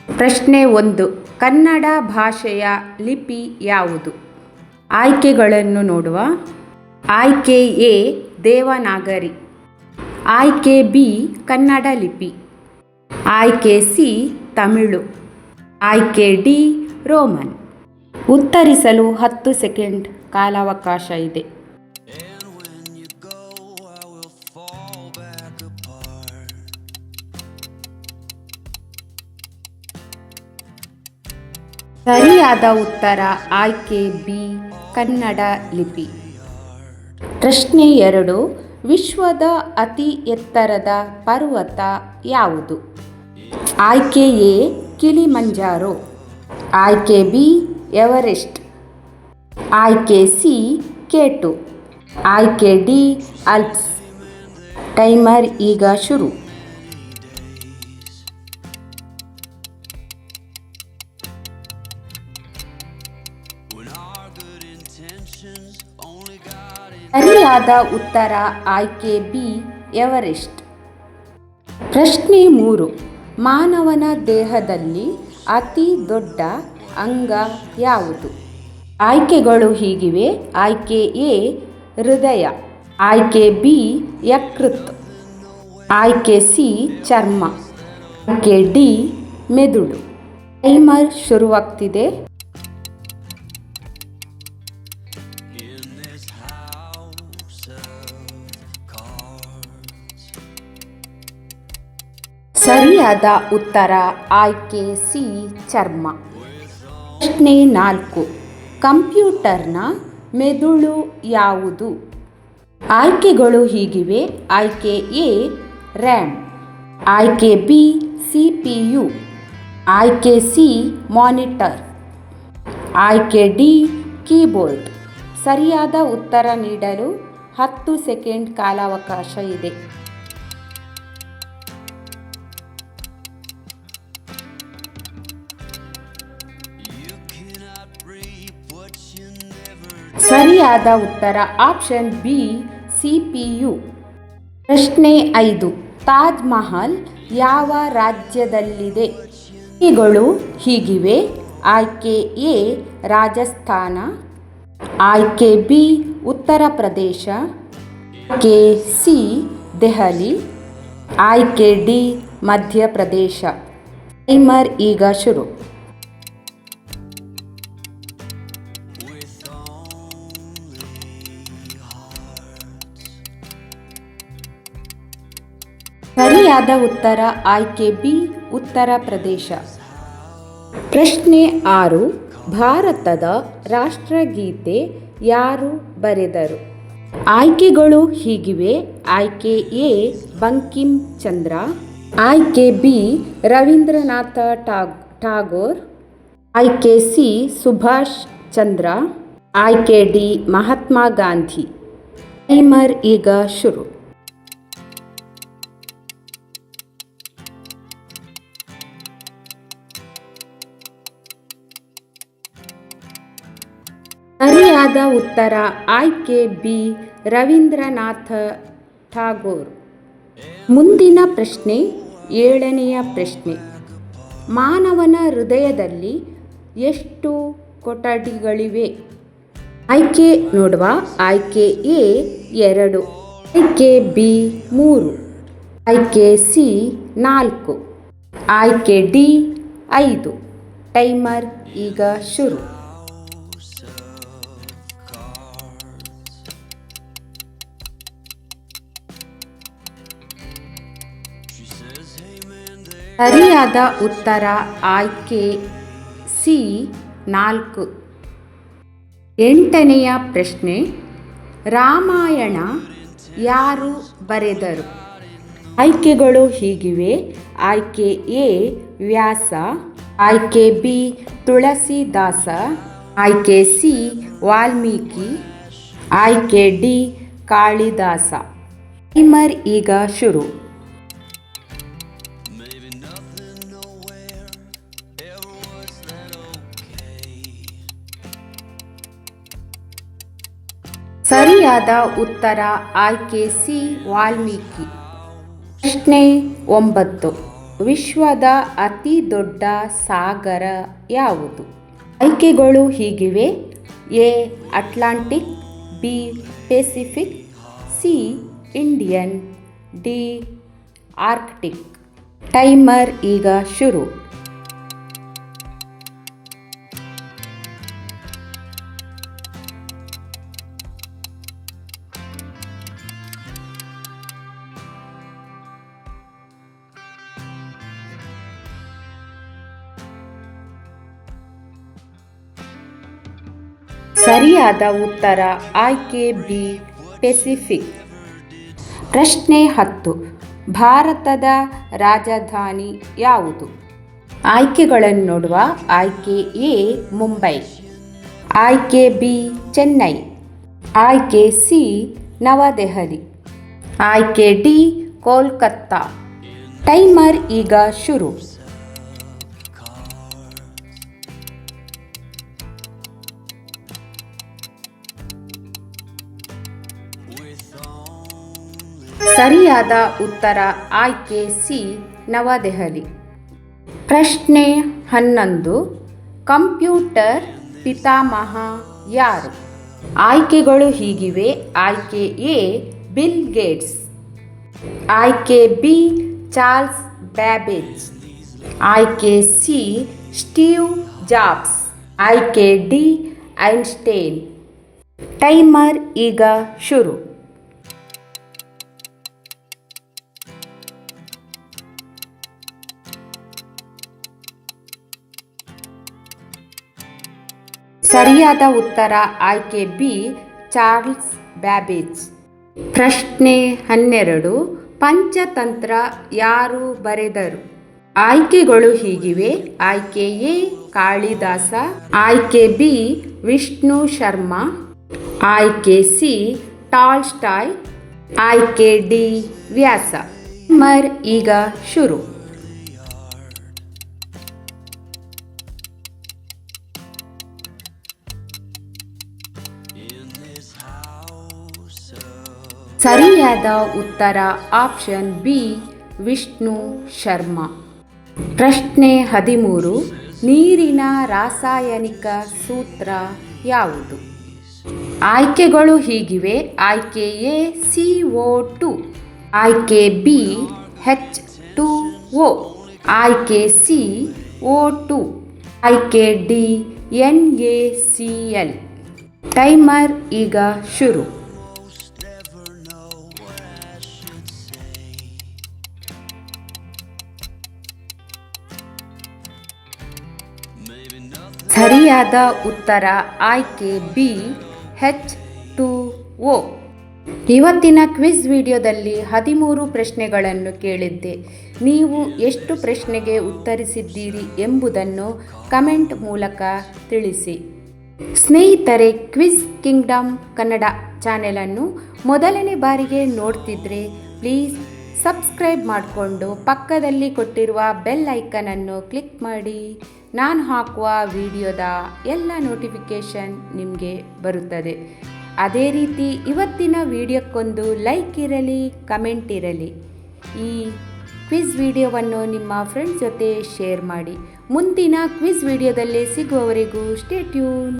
ಪ್ರಶ್ನೆ 1. ಕನ್ನಡ ಭಾಷೆಯ ಲಿಪಿ ಯಾವುದು? ಆಯ್ಕೆಗಳನ್ನು ನೋಡುವ. ಆಯ್ಕೆ ಎ ದೇವನಾಗರಿ, ಆಯ್ಕೆ ಬಿ ಕನ್ನಡ ಲಿಪಿ, ಆಯ್ಕೆ ಸಿ ತಮಿಳು, ಆಯ್ಕೆ ಡಿ ರೋಮನ್. ಉತ್ತರಿಸಲು 10 ಸೆಕೆಂಡ್ ಕಾಲಾವಕಾಶ ಇದೆ. ಸರಿಯಾದ ಉತ್ತರ ಆಯ್ಕೆ ಬಿ ಕನ್ನಡ ಲಿಪಿ. ಪ್ರಶ್ನೆ 2. ವಿಶ್ವದ ಅತಿ ಎತ್ತರದ ಪರ್ವತ ಯಾವುದು? ಆಯ್ಕೆ ಎ ಕಿಲಿಮಂಜಾರೋ, ಆಯ್ಕೆ ಬಿ ಎವರೆಸ್ಟ್, ಆಯ್ಕೆ ಸಿ ಕೇಟು, ಆಯ್ಕೆ ಡಿ ಆಲ್ಪ್ಸ್. ಟೈಮರ್ ಈಗ ಶುರು. ಸರಿಯಾದ ಉತ್ತರ ಆಯ್ಕೆ ಬಿ ಎವರೆಸ್ಟ್. ಪ್ರಶ್ನೆ 3. ಮಾನವನ ದೇಹದಲ್ಲಿ ಅತಿ ದೊಡ್ಡ ಅಂಗ ಯಾವುದು? ಆಯ್ಕೆಗಳು ಹೀಗಿವೆ. ಆಯ್ಕೆ ಎ ಹೃದಯ, ಆಯ್ಕೆ ಬಿ ಯಕೃತ್, ಆಯ್ಕೆ ಸಿ ಚರ್ಮ, ಆಯ್ಕೆ ಡಿ ಮೆದುಳು. ಟೈಮರ್ ಶುರುವಾಗ್ತಿದೆ. ಸರಿಯಾದ ಉತ್ತರ ಆಯ್ಕೆ ಸಿ ಚರ್ಮ. ಪ್ರಶ್ನೆ 4. ಕಂಪ್ಯೂಟರ್ನ ಮೆದುಳು ಯಾವುದು? ಆಯ್ಕೆಗಳು ಹೀಗಿವೆ. ಆಯ್ಕೆ ಎ ರ್ಯಾಮ್, ಆಯ್ಕೆ ಬಿ CPU, ಆಯ್ಕೆ ಸಿ ಮಾನಿಟರ್, ಆಯ್ಕೆ ಡಿ ಕೀಬೋರ್ಡ್. ಸರಿಯಾದ ಉತ್ತರ ನೀಡಲು 10 ಸೆಕೆಂಡ್ ಕಾಲಾವಕಾಶ ಇದೆ. ಸರಿಯಾದ ಉತ್ತರ ಆಪ್ಷನ್ ಬಿ CPU. ಪ್ರಶ್ನೆ 5. ತಾಜ್ ಮಹಲ್ ಯಾವ ರಾಜ್ಯದಲ್ಲಿದೆ? ಆಯ್ಕೆಗಳು ಹೀಗಿವೆ. ಆಯ್ಕೆ ಎ ರಾಜಸ್ಥಾನ, ಆಯ್ಕೆ ಬಿ ಉತ್ತರ ಪ್ರದೇಶ, ಆಯ್ಕೆ ಸಿ ದೆಹಲಿ, ಆಯ್ಕೆ ಡಿ ಮಧ್ಯಪ್ರದೇಶ. ಟೈಮರ್ ಈಗ ಶುರು. ಸರಿಯಾದ ಉತ್ತರ ಆಯ್ಕೆ ಬಿ ಉತ್ತರ ಪ್ರದೇಶ. ಪ್ರಶ್ನೆ 6. ಭಾರತದ ರಾಷ್ಟ್ರಗೀತೆ ಯಾರು ಬರೆದರು? ಆಯ್ಕೆಗಳು ಹೀಗಿವೆ. ಆಯ್ಕೆ ಎ ಬಂಕಿಂ ಚಂದ್ರ, ಆಯ್ಕೆ ಬಿ ರವೀಂದ್ರನಾಥ ಟಾಗೋರ್, ಆಯ್ಕೆ ಸಿ ಸುಭಾಷ್ ಚಂದ್ರ, ಆಯ್ಕೆ ಡಿ ಮಹಾತ್ಮ ಗಾಂಧಿ. ಟೈಮರ್ ಈಗ ಶುರು. ಸರಿಯಾದ ಉತ್ತರ ಆಯ್ಕೆ ಬಿ ರವೀಂದ್ರನಾಥ ಟಾಗೋರ್. ಮುಂದಿನ ಪ್ರಶ್ನೆ 7ನೆಯ ಪ್ರಶ್ನೆ. ಮಾನವನ ಹೃದಯದಲ್ಲಿ ಎಷ್ಟು ಕೊಠಡಿಗಳಿವೆ? ಆಯ್ಕೆ ನೋಡುವ. ಆಯ್ಕೆ ಎ 2, ಆಯ್ಕೆ ಬಿ 3, ಆಯ್ಕೆ ಸಿ 4, ಆಯ್ಕೆ ಡಿ 5. ಟೈಮರ್ ಈಗ ಶುರು. ಸರಿಯಾದ ಉತ್ತರ ಆಯ್ಕೆ ಸಿ 4. 8ನೆಯ ಪ್ರಶ್ನೆ. ರಾಮಾಯಣ ಯಾರು ಬರೆದರು? ಆಯ್ಕೆಗಳು ಹೀಗಿವೆ. ಆಯ್ಕೆ ಎ ವ್ಯಾಸ, ಆಯ್ಕೆ ಬಿ ತುಳಸಿದಾಸ, ಆಯ್ಕೆ ಸಿ ವಾಲ್ಮೀಕಿ, ಆಯ್ಕೆ ಡಿ ಕಾಳಿದಾಸ. ಟೈಮರ್ ಈಗ ಶುರು. ಸರಿಯಾದ ಉತ್ತರ ಆಯ್ಕೆ ಸಿ ವಾಲ್ಮೀಕಿ. ಪ್ರಶ್ನೆ 9. ವಿಶ್ವದ ಅತಿ ದೊಡ್ಡ ಸಾಗರ ಯಾವುದು? ಆಯ್ಕೆಗಳು ಹೀಗಿವೆ: A Atlantic, B Pacific, C Indian, D Arctic. Timer ಈಗ ಶುರು. ಸರಿಯಾದ ಉತ್ತರ ಆಯ್ಕೆ ಬಿ ಪೆಸಿಫಿಕ್. ಪ್ರಶ್ನೆ 10. ಭಾರತದ ರಾಜಧಾನಿ ಯಾವುದು? ಆಯ್ಕೆಗಳನ್ನು ನೋಡುವ. ಆಯ್ಕೆ ಎ ಮುಂಬೈ, ಆಯ್ಕೆ ಬಿ ಚೆನ್ನೈ, ಆಯ್ಕೆ ಸಿ ನವದೆಹಲಿ, ಆಯ್ಕೆ ಡಿ ಕೋಲ್ಕತ್ತಾ. ಟೈಮರ್ ಈಗ ಶುರು. ಸರಿಯಾದ ಉತ್ತರ ಆಯ್ಕೆ ಸಿ ನವದೆಹಲಿ. ಪ್ರಶ್ನೆ 11. ಕಂಪ್ಯೂಟರ್ ಪಿತಾಮಹ ಯಾರು? ಆಯ್ಕೆಗಳು ಹೀಗಿವೆ. ಆಯ್ಕೆ ಎ ಬಿಲ್ ಗೇಟ್ಸ್, ಆಯ್ಕೆ ಬಿ ಚಾರ್ಲ್ಸ್ ಬ್ಯಾಬೇಜ್, ಆಯ್ಕೆ ಸಿ ಸ್ಟೀವ್ ಜಾಬ್ಸ್, ಆಯ್ಕೆ ಡಿ ಐನ್ಸ್ಟೈನ್. ಟೈಮರ್ ಈಗ ಶುರು. ಸರಿಯಾದ ಉತ್ತರ ಆಯ್ಕೆ ಬಿ ಚಾರ್ಲ್ಸ್ ಬ್ಯಾಬೇಜ್. ಪ್ರಶ್ನೆ 12. ಪಂಚತಂತ್ರ ಯಾರು ಬರೆದರು? ಆಯ್ಕೆಗಳು ಹೀಗಿವೆ. ಆಯ್ಕೆ ಎ ಕಾಳಿದಾಸ, ಆಯ್ಕೆ ಬಿ ವಿಷ್ಣು ಶರ್ಮಾ, ಆಯ್ಕೆ ಸಿ ಟಾಲ್ಸ್ಟಾಯ್, ಆಯ್ಕೆ ಡಿ ವ್ಯಾಸ. ಟೈಮರ್ ಈಗ ಶುರು. ಸರಿಯಾದ ಉತ್ತರ ಆಪ್ಷನ್ ಬಿ ವಿಷ್ಣು ಶರ್ಮಾ. ಪ್ರಶ್ನೆ 13. ನೀರಿನ ರಾಸಾಯನಿಕ ಸೂತ್ರ ಯಾವುದು? ಆಯ್ಕೆಗಳು ಹೀಗಿವೆ. ಆಯ್ಕೆ ಎ CO2, ಆಯ್ಕೆ ಬಿ H2O, ಆಯ್ಕೆ ಸಿ O2, ಆಯ್ಕೆ ಡಿ NaCl. ಟೈಮರ್ ಈಗ ಶುರು. ಸರಿಯಾದ ಉತ್ತರ ಆಯ್ಕೆ ಬಿ H2O. ಇವತ್ತಿನ ಕ್ವಿಜ್ ವಿಡಿಯೋದಲ್ಲಿ 13 ಪ್ರಶ್ನೆಗಳನ್ನು ಕೇಳಿದ್ದೆ. ನೀವು ಎಷ್ಟು ಪ್ರಶ್ನೆಗೆ ಉತ್ತರಿಸಿದ್ದೀರಿ ಎಂಬುದನ್ನು ಕಮೆಂಟ್ ಮೂಲಕ ತಿಳಿಸಿ. ಸ್ನೇಹಿತರೆ, ಕ್ವಿಜ್ ಕಿಂಗ್ಡಮ್ ಕನ್ನಡ ಚಾನೆಲನ್ನು ಮೊದಲನೇ ಬಾರಿಗೆ ನೋಡ್ತಿದ್ರೆ ಪ್ಲೀಸ್ ಸಬ್ಸ್ಕ್ರೈಬ್ ಮಾಡಿಕೊಂಡು ಪಕ್ಕದಲ್ಲಿ ಕೊಟ್ಟಿರುವ ಬೆಲ್ ಐಕನನ್ನು ಕ್ಲಿಕ್ ಮಾಡಿ. ನಾನು ಹಾಕುವ ವಿಡಿಯೋದ ಎಲ್ಲ ನೋಟಿಫಿಕೇಷನ್ ನಿಮಗೆ ಬರುತ್ತದೆ. ಅದೇ ರೀತಿ ಇವತ್ತಿನ ವಿಡಿಯೋಕ್ಕೊಂದು ಲೈಕ್ ಇರಲಿ, ಕಮೆಂಟ್ ಇರಲಿ. ಈ ಕ್ವಿಜ್ ವಿಡಿಯೋವನ್ನು ನಿಮ್ಮ ಫ್ರೆಂಡ್ಸ್ ಜೊತೆ ಶೇರ್ ಮಾಡಿ. ಮುಂದಿನ ಕ್ವಿಜ್ ವಿಡಿಯೋದಲ್ಲಿ ಸಿಗುವವರೆಗೂ ಸ್ಟೇ ಟ್ಯೂನ್.